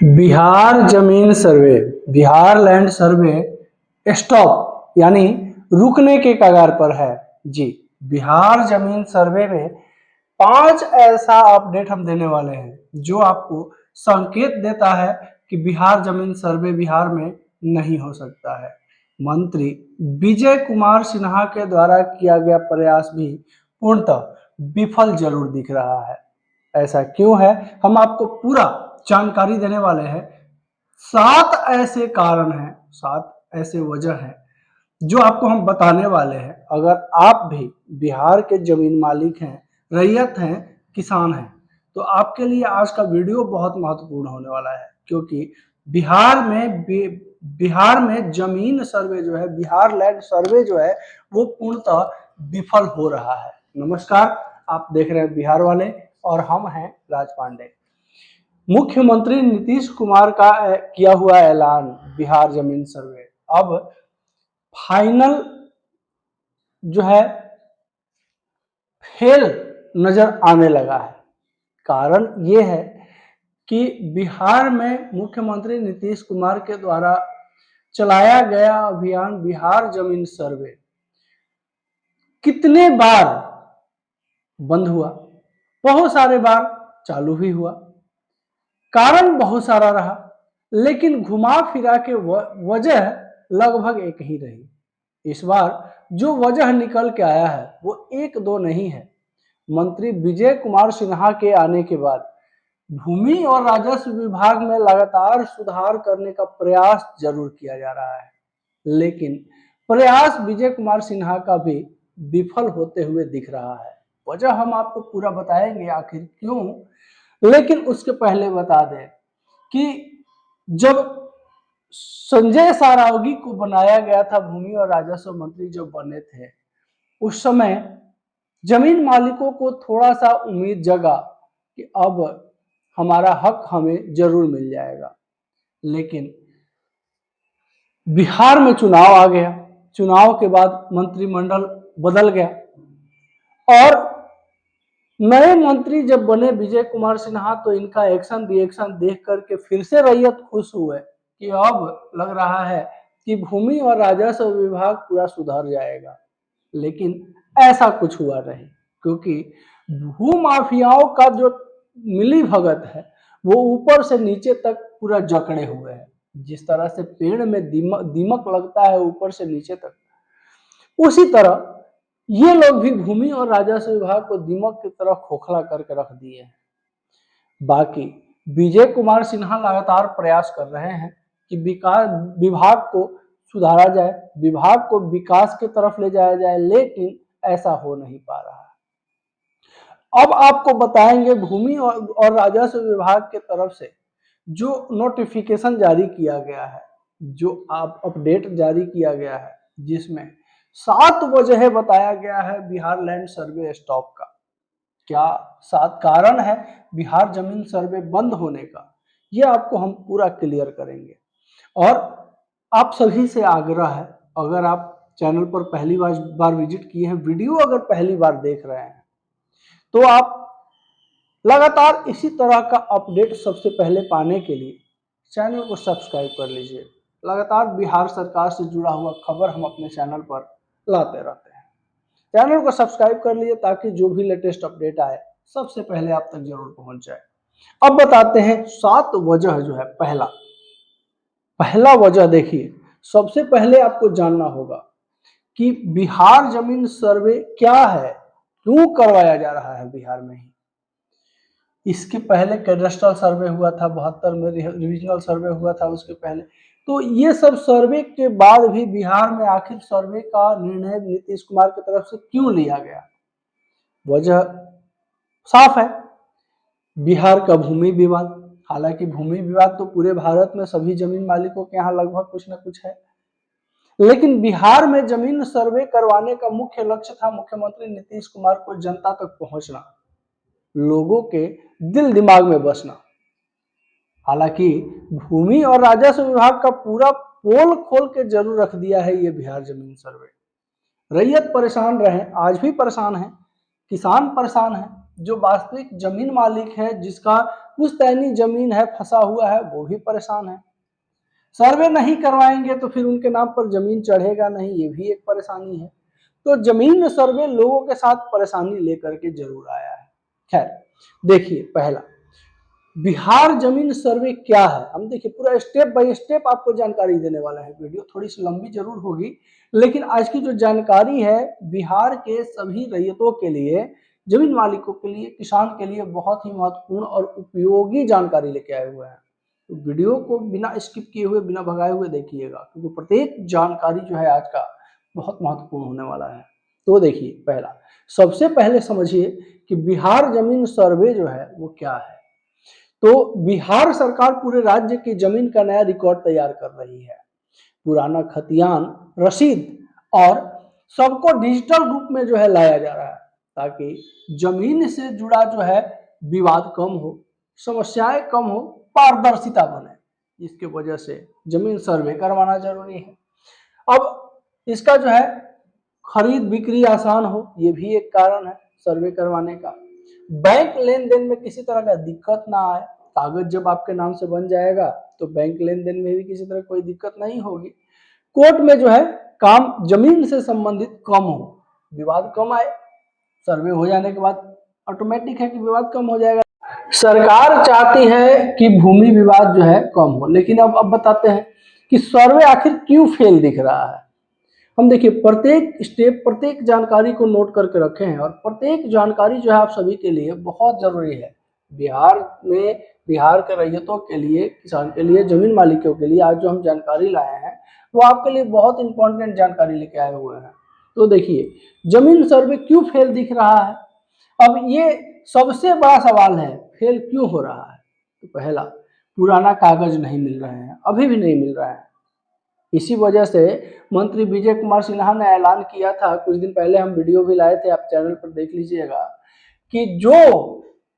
बिहार जमीन सर्वे, Bihar land survey stop यानी रुकने के कगार पर है। जी, बिहार जमीन सर्वे में 5 ऐसा अपडेट हम देने वाले हैं जो आपको संकेत देता है कि बिहार जमीन सर्वे बिहार में नहीं हो सकता है। मंत्री विजय कुमार सिन्हा के द्वारा किया गया प्रयास भी पूर्णतः विफल जरूर दिख रहा है। ऐसा क्यों है, हम आपको पूरा जानकारी देने वाले हैं। 7 ऐसे कारण हैं, 7 ऐसे वजह हैं जो आपको हम बताने वाले हैं। अगर आप भी बिहार के जमीन मालिक हैं, रैयत हैं, किसान हैं, तो आपके लिए आज का वीडियो बहुत महत्वपूर्ण होने वाला है, क्योंकि बिहार में जमीन सर्वे जो है, बिहार लैंड सर्वे जो है, वो पूर्णतः विफल हो रहा है। नमस्कार, आप देख रहे हैं बिहार वाले और हम हैं राज पांडे। मुख्यमंत्री नीतीश कुमार का किया हुआ ऐलान बिहार जमीन सर्वे अब फाइनल जो है फेल नजर आने लगा है। कारण ये है कि बिहार में मुख्यमंत्री नीतीश कुमार के द्वारा चलाया गया अभियान बिहार जमीन सर्वे कितने बार बंद हुआ, बहुत सारे बार चालू भी हुआ, कारण बहुत सारा रहा, लेकिन घुमा फिरा के वजह लगभग एक ही रही। इस बार जो वजह निकल के आया है वो एक दो नहीं है। मंत्री विजय कुमार सिन्हा के आने के बाद भूमि और राजस्व विभाग में लगातार सुधार करने का प्रयास जरूर किया जा रहा है, लेकिन प्रयास विजय कुमार सिन्हा का भी विफल होते हुए दिख रहा है। वजह हम आपको पूरा बताएंगे आखिर क्यों, लेकिन उसके पहले बता दें कि जब संजय सारावगी को बनाया गया था भूमि और राजस्व मंत्री जब बने थे, उस समय जमीन मालिकों को थोड़ा सा उम्मीद जगा कि अब हमारा हक हमें जरूर मिल जाएगा। लेकिन बिहार में चुनाव आ गया, चुनाव के बाद मंत्रिमंडल बदल गया और नए मंत्री जब बने विजय कुमार सिन्हा, तो इनका एक्शन रिएक्शन देख करके फिर से रैयत खुश हुए कि अब लग रहा है कि भूमि और राजस्व विभाग पूरा सुधर जाएगा। लेकिन ऐसा कुछ हुआ नहीं, क्योंकि भू माफियाओं का जो मिली भगत है वो ऊपर से नीचे तक पूरा जकड़े हुए हैं। जिस तरह से पेड़ में दीमक लगता है ऊपर से नीचे तक, उसी तरह ये लोग भी भूमि और राजस्व विभाग को दीमक की तरह खोखला करके रख दिए हैं। बाकी विजय कुमार सिन्हा लगातार प्रयास कर रहे हैं कि विभाग को सुधारा जाए, विभाग को विकास की तरफ ले जाया जाए, लेकिन ऐसा हो नहीं पा रहा है। अब आपको बताएंगे भूमि और राजस्व विभाग के तरफ से जो नोटिफिकेशन जारी किया गया है, जो आप अपडेट जारी किया गया है, जिसमें 7 वजह बताया गया है बिहार लैंड सर्वे स्टॉप का। क्या 7 कारण है बिहार जमीन सर्वे बंद होने का, यह आपको हम पूरा क्लियर करेंगे। और आप सभी से आग्रह है, अगर आप चैनल पर पहली बार विजिट किए हैं, वीडियो अगर पहली बार देख रहे हैं, तो आप लगातार इसी तरह का अपडेट सबसे पहले पाने के लिए चैनल को सब्सक्राइब कर लीजिए। लगातार बिहार सरकार से जुड़ा हुआ खबर हम अपने चैनल पर लाते रहते हैं। चैनल को सब्सक्राइब कर लीजिए ताकि जो भी लेटेस्ट अपडेट आए सबसे पहले आप तक जरूर पहुंच जाए। अब बताते हैं 7 वजह जो है। पहला वजह देखिए, सबसे पहले आपको जानना होगा कि बिहार जमीन सर्वे क्या है, क्यों करवाया जा रहा है बिहार में ही। इसके पहले कैडेस्ट्रल सर्वे हुआ था 72 में, रिविजनल सर्वे हुआ था उसके पहले। तो ये सब सर्वे के बाद भी बिहार में आखिर सर्वे का निर्णय नीतीश कुमार की तरफ से क्यों लिया गया? वजह साफ है, बिहार का भूमि विवाद। हालांकि भूमि विवाद तो पूरे भारत में सभी जमीन मालिकों के यहाँ लगभग कुछ न कुछ है, लेकिन बिहार में जमीन सर्वे करवाने का मुख्य लक्ष्य था मुख्यमंत्री नीतीश कुमार को जनता तक पहुंचना, लोगों के दिल दिमाग में बसना। हालांकि भूमि और राजस्व विभाग का पूरा पोल खोल के जरूर रख दिया है ये बिहार जमीन सर्वे। रैयत परेशान रहे, आज भी परेशान है, किसान परेशान है, जो वास्तविक जमीन मालिक है, जिसका पुश्तैनी जमीन है, फंसा हुआ है, वो भी परेशान है। सर्वे नहीं करवाएंगे तो फिर उनके नाम पर जमीन चढ़ेगा नहीं, ये भी एक परेशानी है। तो जमीन सर्वे लोगों के साथ परेशानी लेकर के जरूर आया है। खैर देखिए, पहला बिहार जमीन सर्वे क्या है, हम देखिए पूरा स्टेप बाय स्टेप आपको जानकारी देने वाला है। वीडियो थोड़ी सी लंबी जरूर होगी, लेकिन आज की जो जानकारी है बिहार के सभी रैयतों के लिए, जमीन मालिकों के लिए, किसान के लिए बहुत ही महत्वपूर्ण और उपयोगी जानकारी लेके आए हुए हैं। तो वीडियो को बिना स्किप किए हुए, बिना भगाए हुए देखिएगा, क्योंकि प्रत्येक जानकारी जो है आज का बहुत महत्वपूर्ण होने वाला है। तो देखिए, पहला सबसे पहले समझिए कि बिहार जमीन सर्वे जो है वो क्या है। तो बिहार सरकार पूरे राज्य की जमीन का नया रिकॉर्ड तैयार कर रही है। पुराना खतियान, रसीद और सबको डिजिटल रूप में जो है लाया जा रहा है, ताकि जमीन से जुड़ा जो है विवाद कम हो, समस्याएं कम हो, पारदर्शिता बने। इसके वजह से जमीन सर्वे करवाना जरूरी है। अब इसका जो है खरीद बिक्री आसान हो, ये भी एक कारण है सर्वे करवाने का। बैंक लेन देन में किसी तरह का दिक्कत ना आए, कागज जब आपके नाम से बन जाएगा तो बैंक लेन देन में भी किसी तरह कोई दिक्कत नहीं होगी। कोर्ट में जो है काम जमीन से संबंधित कम हो, विवाद कम आए। सर्वे हो जाने के बाद ऑटोमेटिक है कि विवाद कम हो जाएगा। सरकार चाहती है कि भूमि विवाद जो है कम हो, लेकिन अब बताते हैं कि सर्वे आखिर क्यों फेल दिख रहा है। हम देखिए प्रत्येक स्टेप, प्रत्येक जानकारी को नोट करके रखे हैं, और प्रत्येक जानकारी जो है आप सभी के लिए बहुत जरूरी है। बिहार में, बिहार के रैयतों के लिए, किसान के लिए, जमीन मालिकों के लिए आज जो हम जानकारी लाए हैं वो आपके लिए बहुत इंपॉर्टेंट जानकारी लेके आए हुए हैं। तो देखिए, जमीन सर्वे क्यों फेल दिख रहा है। अब ये सबसे बड़ा सवाल है, फेल क्यों हो रहा है। तो पहला, पुराना कागज नहीं मिल रहे हैं, अभी भी नहीं मिल रहा है। इसी वजह से मंत्री विजय कुमार सिन्हा ने ऐलान किया था, कुछ दिन पहले हम वीडियो भी लाए थे, आप चैनल पर देख लीजिएगा, कि जो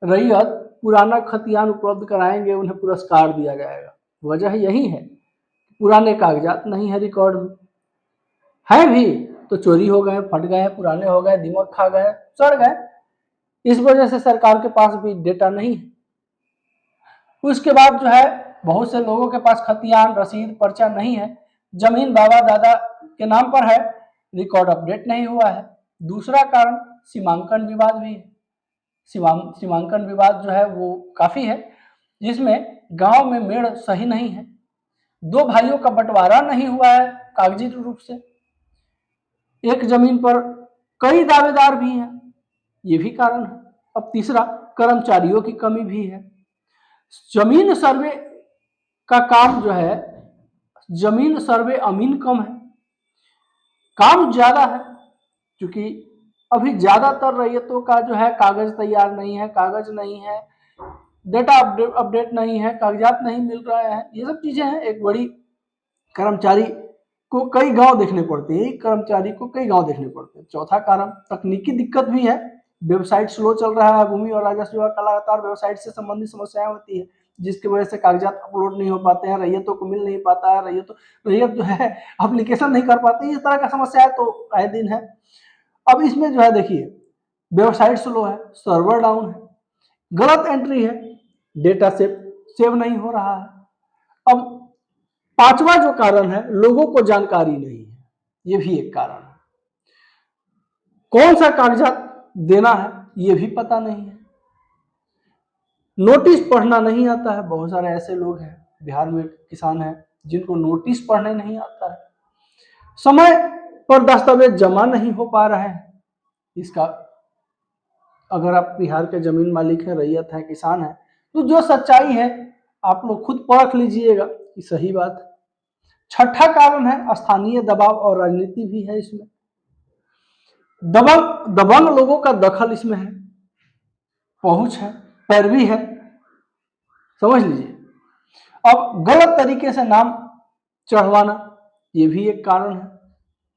रैयत पुराना खतियान उपलब्ध कराएंगे उन्हें पुरस्कार दिया जाएगा। वजह यही है, पुराने कागजात नहीं है रिकॉर्ड में, है भी तो चोरी हो गए, फट गए, पुराने हो गए, दिमक खा गए, सड़ गए। इस वजह से सरकार के पास भी डेटा नहीं है। उसके बाद जो है बहुत से लोगों के पास खतियान, रसीद, पर्चा नहीं है, जमीन बाबा दादा के नाम पर है, रिकॉर्ड अपडेट नहीं हुआ है। दूसरा कारण सीमांकन विवाद भी है। सीमांकन विवाद जो है वो काफी है, जिसमें गांव में मेड़ सही नहीं है, दो भाइयों का बंटवारा नहीं हुआ है कागजी रूप से, एक जमीन पर कई दावेदार भी हैं, ये भी कारण है। अब तीसरा, कर्मचारियों की कमी भी है। जमीन सर्वे का काम जो है, जमीन सर्वे अमीन कम है, काम ज्यादा है, क्योंकि अभी ज्यादातर रैयतों का जो है कागज तैयार नहीं है, कागज नहीं है, डेटा अपडेट नहीं है, कागजात नहीं मिल रहे हैं, ये सब चीजें हैं। एक बड़ी, कर्मचारी को कई गांव देखने पड़ते हैं, एक कर्मचारी को कई गांव देखने पड़ते हैं। चौथा कारण तकनीकी दिक्कत भी है, वेबसाइट स्लो चल रहा है, भूमि और राजस्व विभाग का लगातार वेबसाइट से संबंधित समस्याएं होती है, जिसकी वजह से कागजात अपलोड नहीं हो पाते हैं, रैयतों को मिल नहीं पाता है, रैयत जो है एप्लीकेशन नहीं कर पाती, इस तरह का समस्या तो आए दिन है। अब इसमें जो है देखिए, वेबसाइट स्लो है, सर्वर डाउन है, गलत एंट्री है, डेटा सेव नहीं हो रहा है। अब पांचवा जो कारण है, लोगों को जानकारी नहीं है, ये भी एक कारण है। कौन सा कागजात देना है ये भी पता नहीं है, नोटिस पढ़ना नहीं आता है। बहुत सारे ऐसे लोग हैं बिहार में, किसान हैं, जिनको नोटिस पढ़ने नहीं आता है, समय पर दस्तावेज जमा नहीं हो पा रहे हैं। इसका, अगर आप बिहार के जमीन मालिक हैं, रैयत हैं, किसान हैं, तो जो सच्चाई है आप लोग खुद परख लीजिएगा कि सही बात है। छठा कारण है स्थानीय दबाव और राजनीति भी है इसमें, दबंग लोगों का दखल इसमें है, पहुंच है, पैरवी है, समझ लीजिए। अब गलत तरीके से नाम चढ़वाना, ये भी एक कारण है,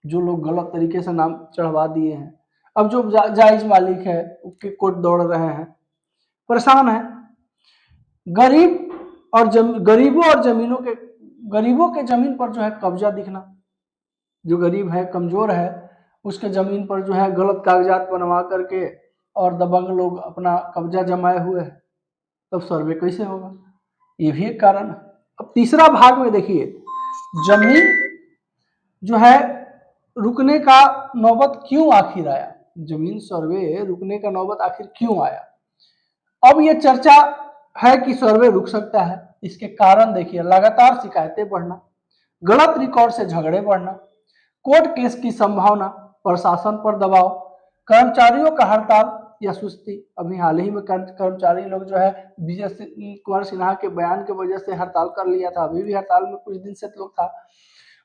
जो लोग गलत तरीके से नाम चढ़वा दिए हैं। अब जो जायज मालिक है उसके कोर्ट दौड़ रहे हैं, परेशान है। गरीबों के जमीन पर जो है कब्जा दिखना, जो गरीब है, कमजोर है, उसके जमीन पर जो है गलत कागजात बनवा करके और दबंग लोग अपना कब्जा जमाए हुए हैं। तब सर्वे कैसे होगा, ये भी एक कारण है। अब तीसरा भाग में देखिए, जमीन जो है रुकने का नौबत क्यों आखिर आया, जमीन सर्वे रुकने का नौबत आखिर क्यों आया। अब ये चर्चा है कि सर्वे रुक सकता है, इसके कारण देखिए, लगातार शिकायतें बढ़ना, गलत रिकॉर्ड से झगड़े बढ़ना, कोर्ट केस की संभावना, प्रशासन पर दबाव, कर्मचारियों का हड़ताल या सुस्ती। अभी हाल ही में कर्मचारी लोग जो है विजय कुमार सिन्हा के बयान की वजह से हड़ताल कर लिया था, अभी भी हड़ताल में कुछ दिन से लोग था,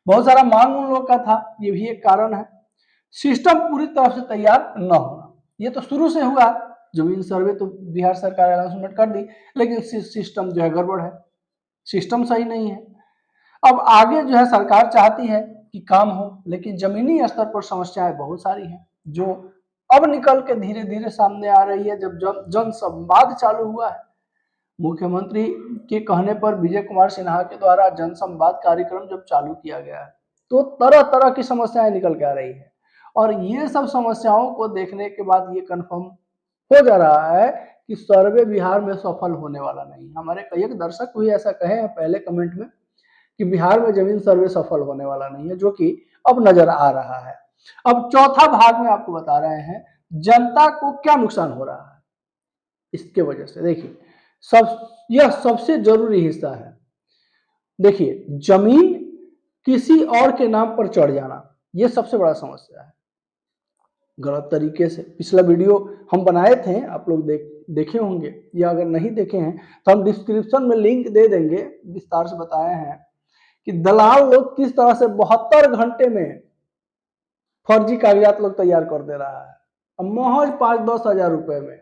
बहुत सारा मांग उन लोग का था, ये भी एक कारण है। सिस्टम पूरी तरह से तैयार न होना, ये तो शुरू से हुआ, जमीन सर्वे तो बिहार सरकार अनाउंसमेंट कर दी, लेकिन सिस्टम जो है गड़बड़ है, सिस्टम सही नहीं है। अब आगे जो है सरकार चाहती है कि काम हो, लेकिन जमीनी स्तर पर समस्याएं बहुत सारी हैं, जो अब निकल के धीरे धीरे सामने आ रही है। जब जन संवाद चालू हुआ है, मुख्यमंत्री के कहने पर विजय कुमार सिन्हा के द्वारा जन संवाद कार्यक्रम जब चालू किया गया है, तो तरह तरह की समस्याएं निकल के आ रही है, और ये सब समस्याओं को देखने के बाद ये कंफर्म हो जा रहा है कि सर्वे बिहार में सफल होने वाला नहीं। हमारे कई एक दर्शक भी ऐसा कहे हैं पहले कमेंट में कि बिहार में जमीन सर्वे सफल होने वाला नहीं है, जो कि अब नजर आ रहा है। अब चौथा भाग में आपको बता रहे हैं जनता को क्या नुकसान हो रहा है इसके वजह से। देखिए, यह सबसे जरूरी हिस्सा है। देखिए, जमीन किसी और के नाम पर चढ़ जाना, यह सबसे बड़ा समस्या है, गलत तरीके से। पिछला वीडियो हम बनाए थे, आप लोग देखे होंगे, या अगर नहीं देखे हैं तो हम डिस्क्रिप्शन में लिंक दे देंगे, विस्तार से बताए हैं कि दलाल लोग किस तरह से 72 घंटे में फर्जी कागजात लोग तैयार कर दे रहा है। अब महज 5-10 हजार रुपए में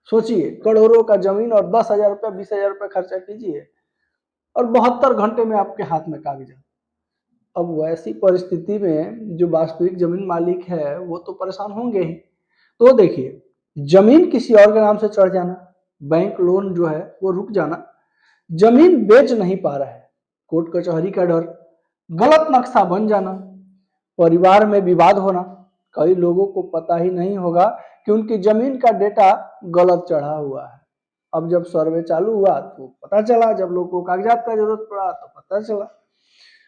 सोचिए, करोड़ों का जमीन और 10,000 रुपया 20,000 रुपया खर्चा कीजिए और 72 घंटे में आपके हाथ में कागजात। अब वैसी परिस्थिति में जो वास्तविक जमीन मालिक है वो तो परेशान होंगे ही। तो देखिए, जमीन किसी और के नाम से चढ़ जाना, बैंक लोन जो है वो रुक जाना, जमीन बेच नहीं पा रहा है, कोर्ट कचहरी का डर, गलत नक्शा बन जाना, परिवार में विवाद होना, कई लोगों को पता ही नहीं होगा कि उनकी जमीन का डेटा गलत चढ़ा हुआ है। अब जब सर्वे चालू हुआ तो पता चला, जब लोगों को कागजात का जरूरत पड़ा तो पता चला।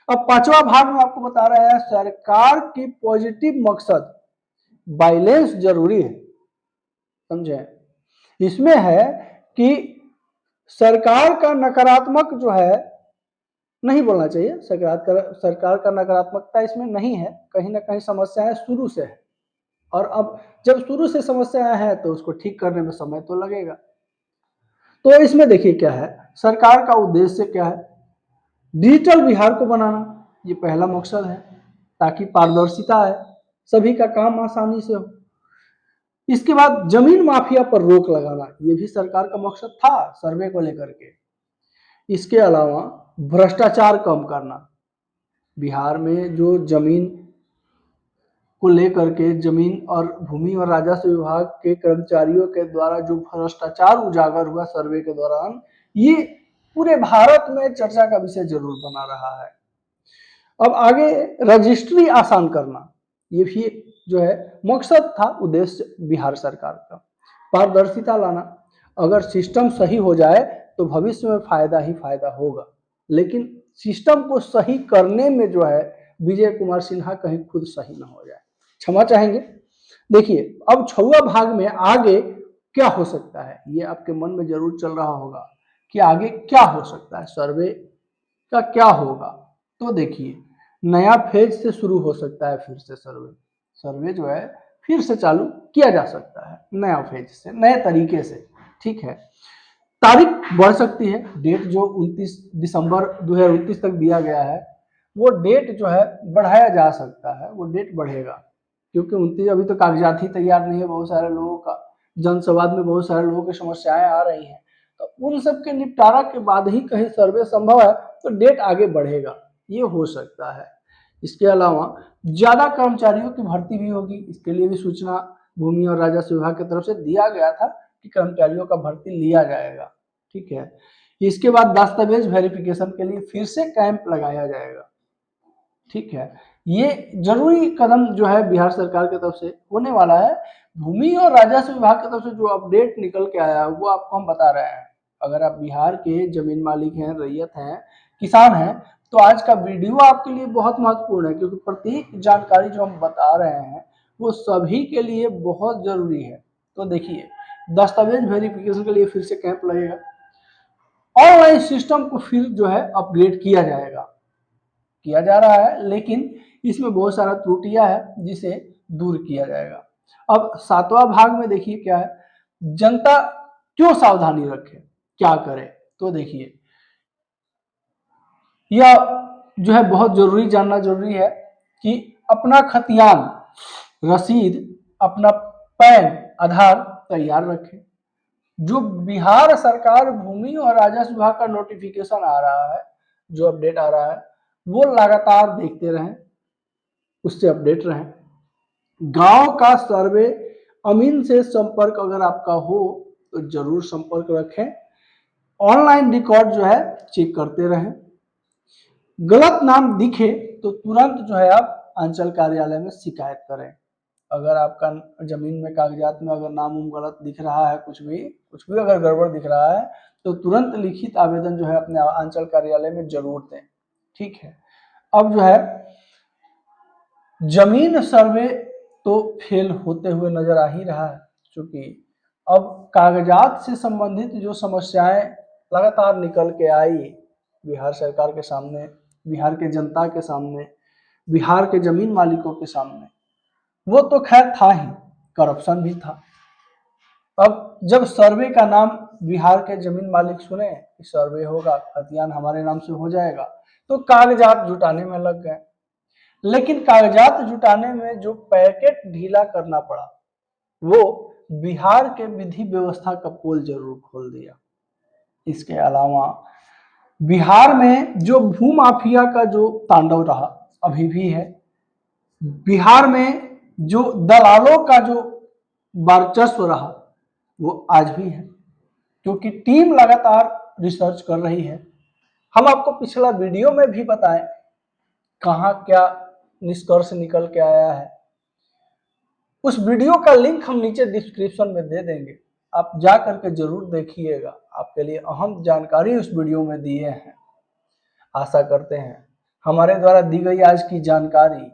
अब पांचवा भाग में आपको बता रहे हैं सरकार की पॉजिटिव मकसद, बैलेंस जरूरी है, समझे। इसमें है कि सरकार का नकारात्मक जो है नहीं बोलना चाहिए, सरकार का नकारात्मकता इसमें नहीं है, कहीं ना कहीं समस्याएं शुरू से है, और अब जब शुरू से समस्याएं हैं तो उसको ठीक करने में समय तो लगेगा। तो इसमें देखिए क्या है, सरकार का उद्देश्य क्या है, डिजिटल बिहार को बनाना, ये पहला मकसद है, ताकि पारदर्शिता है, सभी का काम आसानी से हो। इसके बाद जमीन माफिया पर रोक लगाना, ये भी सरकार का मकसद था सर्वे को लेकर के। इसके अलावा भ्रष्टाचार कम करना, बिहार में जो जमीन को लेकर के जमीन और भूमि और राजस्व विभाग के कर्मचारियों के द्वारा जो भ्रष्टाचार उजागर हुआ सर्वे के दौरान, ये पूरे भारत में चर्चा का विषय जरूर बना रहा है। अब आगे रजिस्ट्री आसान करना, ये भी जो है मकसद था, उद्देश्य बिहार सरकार का। पारदर्शिता लाना, अगर सिस्टम सही हो जाए तो भविष्य में फायदा ही फायदा होगा, लेकिन सिस्टम को सही करने में जो है विजय कुमार सिन्हा कहीं खुद सही ना हो जाए, क्षमा चाहेंगे। देखिए, अब 6वां भाग में आगे क्या हो सकता है, ये आपके मन में जरूर चल रहा होगा कि आगे क्या हो सकता है, सर्वे का क्या होगा। तो देखिए, नया फेज से शुरू हो सकता है, फिर से सर्वे जो है फिर से चालू किया जा सकता है, नया फेज से, नए तरीके से, ठीक है। तारीख बढ़ सकती है, डेट जो 29 दिसंबर 2029 तक दिया गया है वो डेट जो है बढ़ाया जा सकता है, वो डेट बढ़ेगा, क्योंकि 29 अभी तो कागजात ही तैयार नहीं है, बहुत सारे लोगों का जनसंवाद में बहुत सारे लोगों की समस्याएं आ रही हैं, तो उन सब के निपटारा के बाद ही कहीं सर्वे संभव है, तो डेट आगे बढ़ेगा, ये हो सकता है। इसके अलावा ज्यादा कर्मचारियों की भर्ती भी होगी, इसके लिए भी सूचना भूमि और राजस्व विभाग की तरफ से दिया गया था कि कर्मचारियों का भर्ती लिया जाएगा, ठीक है। इसके बाद दस्तावेज वेरिफिकेशन के लिए फिर से कैंप लगाया जाएगा, ठीक है। ये जरूरी कदम जो है बिहार सरकार की तरफ से होने वाला है। भूमि और राजस्व विभाग की तरफ से जो अपडेट निकल के आया है वो आपको हम बता रहे हैं। अगर आप बिहार के जमीन मालिक हैं, रैयत हैं, किसान हैं, तो आज का वीडियो आपके लिए बहुत महत्वपूर्ण है, क्योंकि प्रत्येक जानकारी जो हम बता रहे हैं वो सभी के लिए बहुत जरूरी है। तो देखिए, दस्तावेज वेरिफिकेशन के लिए फिर से कैंप लगेगा, ऑनलाइन सिस्टम को फिर जो है अपग्रेड किया जाएगा, किया जा रहा है, लेकिन इसमें बहुत सारा त्रुटियां है जिसे दूर किया जाएगा। अब 7वां भाग में देखिए क्या है, जनता क्यों सावधानी रखे, क्या करे। तो देखिए, यह जो है बहुत जरूरी जानना जरूरी है कि अपना खतियान, रसीद, अपना पैन, आधार तैयार रखें। जो बिहार सरकार भूमि और राजस्व विभाग का नोटिफिकेशन आ रहा है, जो अपडेट आ रहा है, वो लगातार देखते रहें, उससे अपडेट रहें। गांव का सर्वे अमीन से संपर्क अगर आपका हो तो जरूर संपर्क रखें। ऑनलाइन रिकॉर्ड जो है चेक करते रहें। गलत नाम दिखे तो तुरंत जो है आप अंचल कार्यालय में शिकायत करें। अगर आपका जमीन में कागजात में अगर नाम गलत दिख रहा है, कुछ भी अगर गड़बड़ दिख रहा है, तो तुरंत लिखित आवेदन जो है अपने अंचल कार्यालय में जरूर दें। ठीक है। अब जो है जमीन सर्वे तो फेल होते हुए नजर आ ही रहा है, क्योंकि अब कागजात से संबंधित जो समस्याएं लगातार निकल के आई बिहार सरकार के सामने, बिहार के जनता के सामने, बिहार के जमीन मालिकों के सामने, वो तो खैर था ही, करप्शन भी था। अब जब सर्वे का नाम बिहार के जमीन मालिक सुने कि सर्वे होगा, खतियान हमारे नाम से हो जाएगा, तो कागजात जुटाने में लग गए। लेकिन कागजात जुटाने में जो पैकेट ढीला करना पड़ा, वो बिहार के विधि व्यवस्था का पोल जरूर खोल दिया। इसके अलावा बिहार में जो भूमाफिया का जो तांडव रहा, अभी भी है। बिहार में जो दलालों का जो वर्चस्व रहा, वो आज भी है, क्योंकि टीम लगातार रिसर्च कर रही है। हम आपको पिछला वीडियो में भी बताएं कहाँ क्या निष्कर्ष निकल के आया है। उस वीडियो का लिंक हम नीचे डिस्क्रिप्शन में दे देंगे, आप जा करके जरूर देखिएगा। आपके लिए अहम जानकारी उस वीडियो में दिए हैं। आशा करते हैं हमारे द्वारा दी गई आज की जानकारी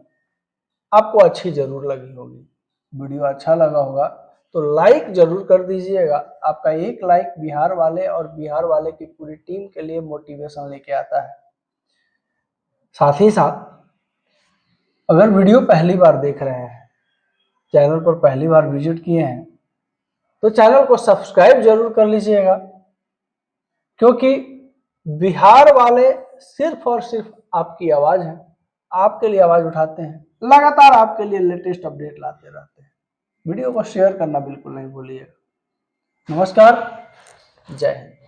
आपको अच्छी जरूर लगी होगी। वीडियो अच्छा लगा होगा तो लाइक जरूर कर दीजिएगा। आपका एक लाइक बिहार वाले और बिहार वाले की पूरी टीम के लिए मोटिवेशन लेके आता है। साथ ही साथ अगर वीडियो पहली बार देख रहे हैं, चैनल पर पहली बार विजिट किए हैं, तो चैनल को सब्सक्राइब जरूर कर लीजिएगा, क्योंकि बिहार वाले सिर्फ और सिर्फ आपकी आवाज है, आपके लिए आवाज उठाते हैं, लगातार आपके लिए लेटेस्ट अपडेट लाते रहते हैं। वीडियो को शेयर करना बिल्कुल नहीं भूलिएगा। नमस्कार, जय हिंद।